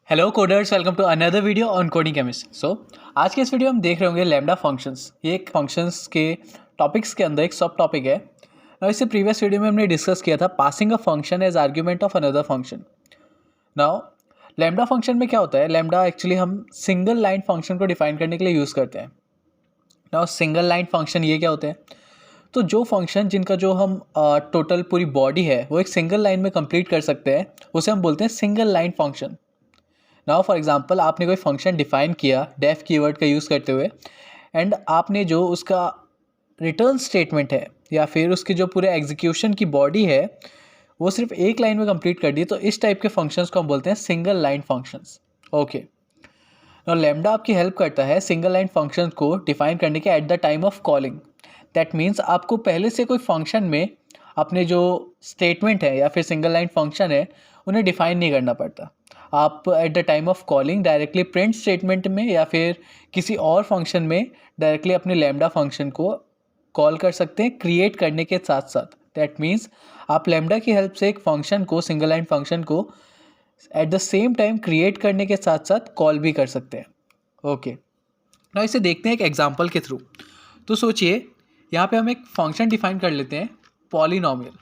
Hello coders, welcome to another video on coding chemistry. आज के इस वीडियो में हम देख रहे होंगे लैम्डा फंक्शंस। ये एक फंक्शंस के टॉपिक्स के अंदर एक सब टॉपिक है। नाउ इससे प्रीवियस वीडियो में हमने डिस्कस किया था passing a function as argument of another function. Now lambda function में क्या होता है, लैम्डा एक्चुअली हम सिंगल लाइन फंक्शन को डिफाइन करने के लिए यूज़ करते हैं। नाउ सिंगल लाइन फंक्शन ये क्या होते हैं, तो जो फंक्शन जिनका जो हम टोटल पूरी बॉडी है वो एक सिंगल लाइन में कंप्लीट कर सकते हैं, उसे हम बोलते हैं single line function. Now for example आपने कोई फंक्शन डिफाइन किया डेफ कीवर्ड का यूज़ करते हुए, एंड आपने जो उसका रिटर्न स्टेटमेंट है या फिर उसकी जो पूरे एग्जीक्यूशन की बॉडी है वो सिर्फ एक लाइन में कंप्लीट कर दी, तो इस टाइप के फंक्शंस को हम बोलते हैं single line functions. Okay, now lambda आपकी हेल्प करता है सिंगल लाइन फंक्शंस को डिफाइन करने के at the time of calling. That means आपको पहले से कोई फंक्शन में अपने जो स्टेटमेंट है या फिर सिंगल लाइन फंक्शन है उन्हें डिफाइन नहीं करना पड़ता। आप at the time of calling directly print statement में या फिर किसी और फंक्शन में डायरेक्टली अपने लैम्डा फंक्शन को कॉल कर सकते हैं क्रिएट करने के साथ साथ। दैट मीन्स आप लैम्डा की हेल्प से एक फंक्शन को, सिंगल लाइन फंक्शन को at the same time create करने के साथ साथ कॉल भी कर सकते हैं। ओके, ना इसे देखते हैं एक एग्जांपल के थ्रू। तो सोचिए यहाँ पे हम एक फंक्शन डिफाइन कर लेते हैं पॉलिनोमियल।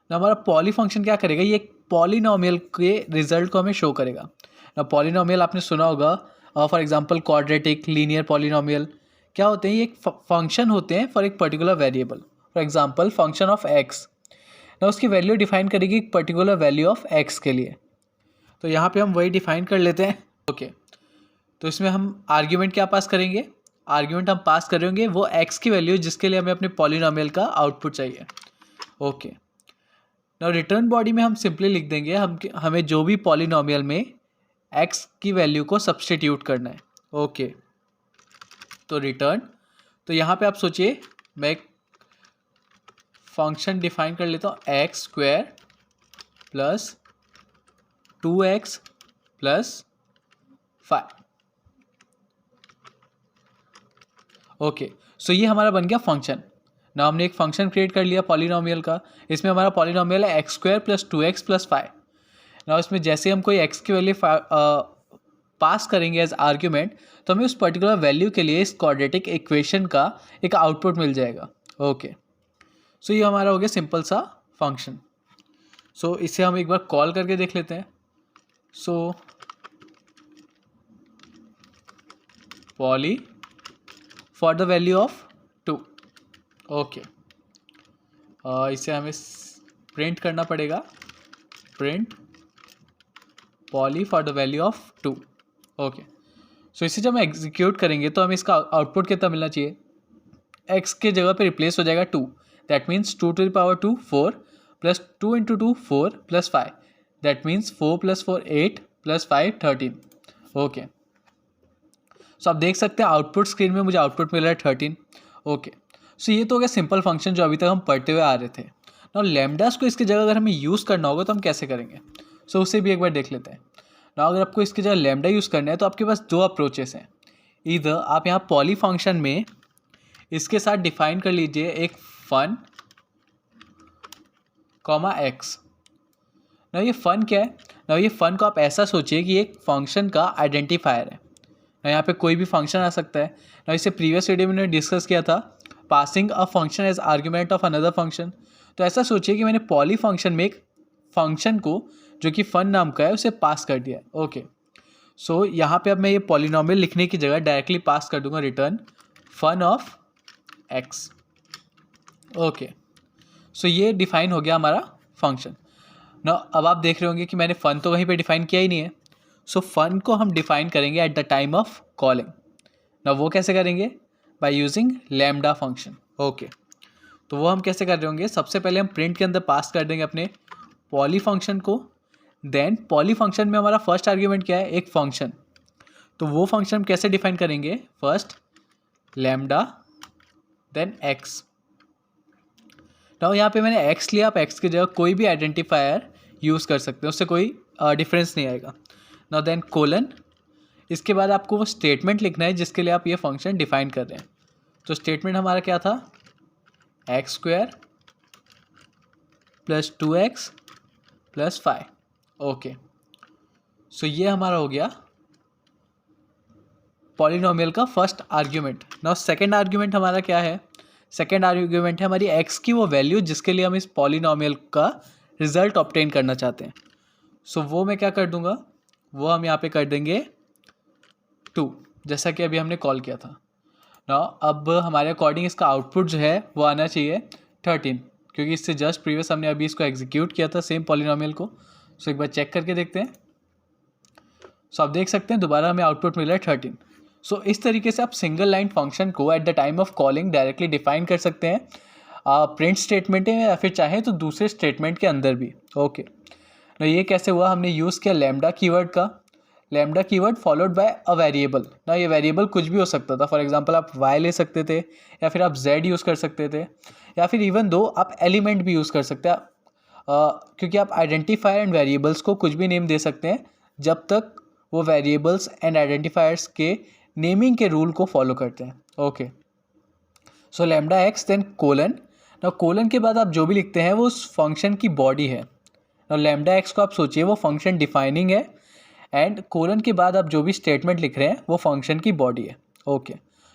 ना हमारा पॉली फंक्शन क्या करेगा, ये एक पॉलिनोमियल के रिजल्ट को हमें शो करेगा। ना पॉलिनोमियल आपने सुना होगा, for example quadratic, linear polynomial क्या होते हैं, ये एक फंक्शन होते हैं फॉर एक particular variable. For example function of x, ना उसकी वैल्यू डिफाइन करेगी एक पर्टिकुलर वैल्यू ऑफ एक्स के लिए। तो यहाँ पे हम वही डिफाइन कर लेते हैं। ओके, तो इसमें हम आर्ग्यूमेंट क्या पास करेंगे, आर्ग्यूमेंट हम पास करेंगे वो एक्स की वैल्यू जिसके लिए हमें अपने पॉलिनोमियल का आउटपुट चाहिए। ओके, नाउ रिटर्न बॉडी में हम सिंपली लिख देंगे हमें जो भी पॉलिनोमियल में एक्स की वैल्यू को सब्सटीट्यूट करना है। ओके, तो रिटर्न, तो यहाँ पे आप सोचिए मैं एक फंक्शन डिफाइन कर लेता हूँ x square plus 2x plus 5। Okay, so ये हमारा बन गया फंक्शन। ना हमने एक फंक्शन क्रिएट कर लिया पॉलिनोमियल का, इसमें हमारा पॉलिनोमियल है x square plus 2x plus 5। ना इसमें जैसे हम कोई एक्स की वैल्यू पास करेंगे एज आर्ग्यूमेंट, तो हमें उस पर्टिकुलर वैल्यू के लिए इस क्वाड्रेटिक इक्वेशन का एक आउटपुट मिल जाएगा। ओके, सो ये हमारा हो गया सिंपल सा फंक्शन। सो इसे हम एक बार कॉल करके देख लेते हैं। So poly for the value of 2। Okay, इसे हमें प्रिंट करना पड़ेगा, print poly for the value of 2। Okay, so इसे जब हम एग्जीक्यूट करेंगे तो हमें इसका आउटपुट कितना मिलना चाहिए, एक्स के जगह पे रिप्लेस हो जाएगा 2। That means 2 to the power 2 4 plus 2 into 2 4 plus 5। That means 4 plus 4 8 plus 5 13। Okay, so आप देख सकते हैं आउटपुट स्क्रीन में मुझे आउटपुट मिल रहा है 13। ओके, सो ये तो हो गया सिंपल फंक्शन जो अभी तक हम पढ़ते हुए आ रहे थे। नाउ लैम्डास को इसकी जगह अगर हमें यूज़ करना होगा तो हम कैसे करेंगे, सो उसे भी एक बार देख लेते हैं। नाउ अगर आपको इसकी जगह लैम्डा यूज़ करना है तो आपके पास दो अप्रोचेस हैं। इधर आप यहाँ पॉली फंक्शन में इसके साथ डिफाइन कर लीजिए एक फन कॉमा एक्स। ना ये फन क्या है, ना ये फन को आप ऐसा सोचिए कि एक फंक्शन का आइडेंटिफायर है। ना यहाँ पे कोई भी फंक्शन आ सकता है। ना इसे प्रीवियस वीडियो में मैंने डिस्कस किया था passing a function as argument of another function. तो ऐसा सोचिए कि मैंने पॉली फंक्शन में एक फंक्शन को जो कि फन नाम का है उसे पास कर दिया है। ओके, सो यहाँ पे अब मैं ये पॉलिनोमियल लिखने की जगह डायरेक्टली पास कर दूंगा return fun of x. Okay, so ये डिफाइन हो गया हमारा फंक्शन। ना अब आप देख रहे होंगे कि मैंने फ़न तो कहीं पे डिफाइन किया ही नहीं है। सो फ़न को हम डिफाइन करेंगे at the time of calling. ना वो कैसे करेंगे, by using lambda function. Okay, तो वो हम कैसे कर रहे होंगे, सबसे पहले हम प्रिंट के अंदर पास कर देंगे अपने पॉली फंक्शन को। देन पॉली फंक्शन में हमारा फर्स्ट आर्ग्यूमेंट क्या है, एक फंक्शन। तो वो फंक्शन हम कैसे डिफाइन करेंगे, first lambda then x. Now यहाँ पे मैंने एक्स लिया, आप एक्स की जगह कोई भी आइडेंटिफायर यूज़ कर सकते हैं, उससे कोई डिफरेंस नहीं आएगा। नाउ देन कोलन, इसके बाद आपको वो स्टेटमेंट लिखना है जिसके लिए आप ये फंक्शन डिफाइन कर रहे हैं। तो स्टेटमेंट हमारा क्या था, x square plus 2x plus 5। Okay, so ये हमारा हो गया पॉलिनोमियल का first argument. Now second argument हमारा क्या है? सेकंड आर्ग्यूमेंट है हमारी एक्स की वो वैल्यू जिसके लिए हम इस पॉलिनोमियल का रिजल्ट ऑब्टेन करना चाहते हैं। सो वो मैं क्या कर दूंगा, वो हम यहाँ पे कर देंगे 2, जैसा कि अभी हमने कॉल किया था ना। अब हमारे अकॉर्डिंग इसका आउटपुट जो है वो आना चाहिए 13, क्योंकि इससे जस्ट प्रीवियस हमने अभी इसको एग्जीक्यूट किया था सेम पॉलिनोमियल को। सो एक बार चेक करके देखते हैं। सो आप देख सकते हैं दोबारा हमें आउटपुट मिला है 13। सो इस तरीके से आप सिंगल लाइन फंक्शन को at the time of calling directly define कर सकते हैं प्रिंट स्टेटमेंट में या फिर चाहे तो दूसरे स्टेटमेंट के अंदर भी। ओके, तो ये कैसे हुआ? हमने यूज़ किया लैम्डा कीवर्ड का, lambda keyword followed by a variable ना। ये वेरिएबल कुछ भी हो सकता था, फॉर एग्जांपल आप y ले सकते थे या फिर आप z यूज़ कर सकते थे या फिर इवन दो आप एलिमेंट भी यूज़ कर सकते हैं, क्योंकि आप आइडेंटिफायर एंड वेरिएबल्स को कुछ भी नेम दे सकते हैं जब तक वो वेरिएबल्स एंड आइडेंटिफायर्स के नेमिंग के रूल को फॉलो करते हैं। Okay, so lambda x then colon. ना कोलन के बाद आप जो भी लिखते हैं वो उस फंक्शन की बॉडी है। और लैम्डा एक्स को आप सोचिए वो फंक्शन डिफाइनिंग है एंड कोलन के बाद आप जो भी स्टेटमेंट लिख रहे हैं वो फंक्शन की बॉडी है। ओके,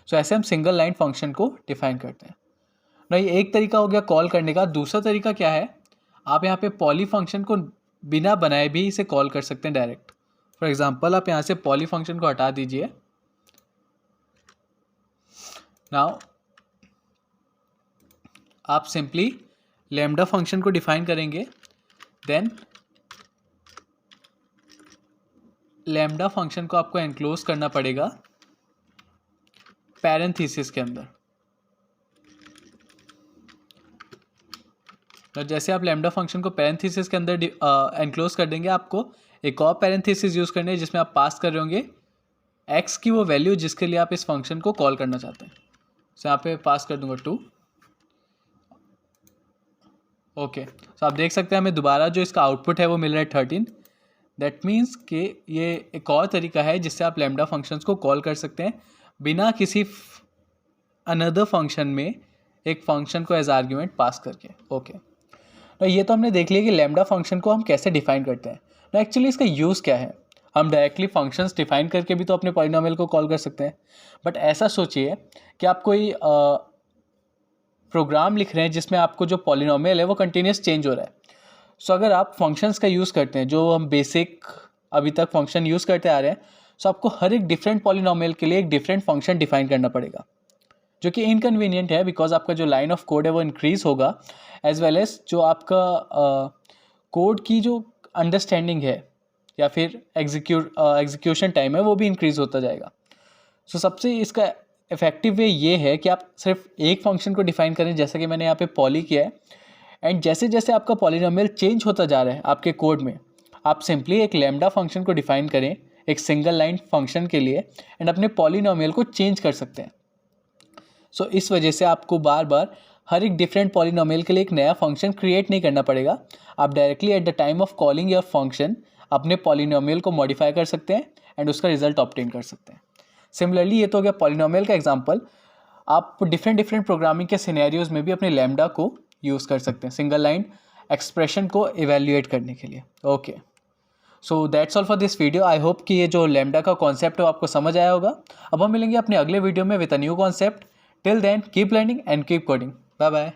सो ऐसे हम सिंगल लाइन फंक्शन को डिफाइन करते हैं ना। ये एक तरीका हो गया कॉल करने का। दूसरा तरीका क्या है? आप यहाँ पे पॉली फंक्शन को बिना बनाए भी इसे कॉल कर सकते हैं डायरेक्ट। फॉर एग्जांपल आप यहाँ से पॉली फंक्शन को हटा दीजिए। नाउ आप सिंपली लैम्डा फंक्शन को डिफाइन करेंगे, देन लैम्डा फंक्शन को आपको एनक्लोज करना पड़ेगा पैरेंथेसिस के अंदर। तो जैसे आप लैम्डा फंक्शन को पैरेंथेसिस के अंदर एनक्लोज कर देंगे, आपको एक और पैरेंथेसिस यूज़ करने हैं जिसमें आप पास कर रहे होंगे एक्स की वो वैल्यू जिसके लिए आप इस फंक्शन को कॉल करना चाहते हैं। तो यहाँ पे पास कर दूंगा 2। ओके, तो आप देख सकते हैं हमें दोबारा जो इसका आउटपुट है वो मिल रहा है 13। दैट मीन्स कि ये एक और तरीका है जिससे आप लैम्डा फंक्शंस को कॉल कर सकते हैं बिना किसी अनदर फंक्शन में एक फंक्शन को एज आर्ग्यूमेंट पास करके। ओके, तो ये तो हमने देख लिया कि लैम्डा फंक्शन को हम कैसे डिफाइन करते हैं ना। एक्चुअली इसका यूज़ क्या है? हम डायरेक्टली फंक्शंस डिफाइन करके भी तो अपने पॉलिनोमियल को कॉल कर सकते हैं, बट ऐसा सोचिए कि आप कोई प्रोग्राम लिख रहे हैं जिसमें आपको जो पॉलिनोमियल है वो कंटिन्यूस चेंज हो रहा है। सो अगर आप फंक्शंस का यूज़ करते हैं जो हम बेसिक अभी तक फंक्शन यूज़ करते आ रहे हैं, सो आपको हर एक डिफरेंट पॉलिनोमियल के लिए एक डिफरेंट फंक्शन डिफाइन करना पड़ेगा, जो कि इनकन्वीनियंट है बिकॉज आपका जो लाइन ऑफ कोड है वो इंक्रीज़ होगा, एज वेल एज जो आपका कोड की जो अंडरस्टैंडिंग है या फिर एग्जीक्यूशन टाइम है वो भी इंक्रीज़ होता जाएगा। सो सबसे इसका इफेक्टिव वे ये है कि आप सिर्फ एक फंक्शन को डिफाइन करें, जैसा कि मैंने यहाँ पे पॉली किया है, एंड जैसे जैसे आपका पॉलिनोमियल चेंज होता जा रहा है आपके कोड में, आप सिंपली एक लैम्डा फंक्शन को डिफाइन करें एक सिंगल लाइन फंक्शन के लिए एंड अपने पॉलिनोमियल को चेंज कर सकते हैं। सो इस वजह से आपको बार बार हर एक डिफरेंट पॉलिनोमियल के लिए एक नया फंक्शन क्रिएट नहीं करना पड़ेगा। आप directly at the time of calling your function अपने पॉलिनोमियल को मॉडिफाई कर सकते हैं एंड उसका रिजल्ट ऑब्टेन कर सकते हैं। सिमिलरली ये तो हो गया पॉलिनोमियल का एग्जांपल। आप डिफरेंट प्रोग्रामिंग के सिनेरियोज में भी अपने लैम्डा को यूज़ कर सकते हैं सिंगल लाइन एक्सप्रेशन को इवेल्युएट करने के लिए। Okay, so that's all for this video. I hope कि ये जो लैम्डा का कॉन्सेप्ट है वो आपको समझ आया होगा। अब हम मिलेंगे अपने अगले वीडियो में with a new concept. Till then keep learning and keep coding. Bye bye.